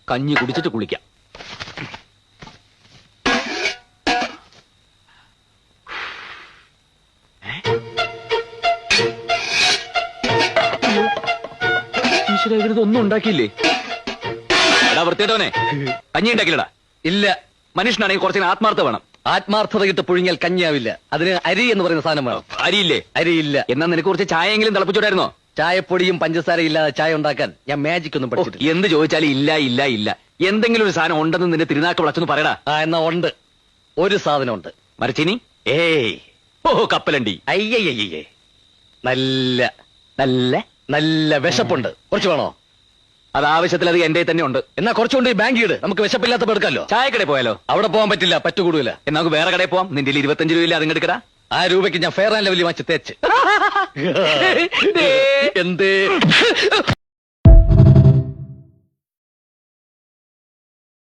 കഞ്ഞി കുടിച്ചിട്ട് കുളിക്കാം. ഈശ്വര, ഇവരിതൊന്നും ഉണ്ടാക്കിയില്ലേ? എടാ വൃത്തിയിട്ടവനെ, കഞ്ഞി ഉണ്ടാക്കില്ലടാ. ഇല്ല. മനുഷ്യനാണെങ്കിൽ കുറച്ചിന് ആത്മാർത്ഥ വേണം. ആത്മാർത്ഥത കിട്ട് പുഴുങ്ങിയാൽ കഞ്ഞിയാവില്ല. അതിന് അരി എന്ന് പറയുന്ന സാധനം വേണം. അരിയില്ലേ? അരിയില്ല. എന്നാ നിനക്ക് കുറച്ച് ചായയെങ്കിലും തിളപ്പിച്ചോടായിരുന്നോ? ചായപ്പൊടിയും പഞ്ചസാര ഇല്ലാതെ ചായ ഉണ്ടാക്കാൻ ഞാൻ മാജിക് ഒന്നും പഠിച്ചിട്ടില്ല. എന്ത് ചോദിച്ചാലും ഇല്ല ഇല്ല ഇല്ല. എന്തെങ്കിലും ഒരു സാധനം ഉണ്ടെന്ന് നിന്റെ തിരുനാക്ക് വിളച്ചൊന്ന് പറയടാ. എന്നാ ഉണ്ട്. ഒരു സാധനം ഉണ്ട്. മരച്ചീനി? ഏയ്. കപ്പലണ്ടി? അയ്യയ്യേ. നല്ല നല്ല നല്ല വിശപ്പുണ്ട്. കുറച്ച് വേണോ? അത് ആവശ്യത്തിൽ അത് എന്റെ തന്നെ ഉണ്ട്. എന്നാ കുറച്ചുകൊണ്ട് ഈ ബാങ്ക് ഇട്. നമുക്ക് വിശപ്പില്ലാത്തപ്പോ എടുക്കാമല്ലോ. ചായക്കടയിൽ പോയാലോ? അവിടെ പോകാൻ പറ്റില്ല, പറ്റുകൂടൂല. എന്നാ നമുക്ക് വേറെ കടയിൽ പോവാം. നിന്റെ 25 രൂപയില്ല, അതിങ്ങ് എടുക്കടാ. ആ രൂപയ്ക്ക് ഞാൻ ഫെയർ ആൻഡ് ലെവലിൽ വാങ്ങിച്ച് തേച്ച്. എന്തേ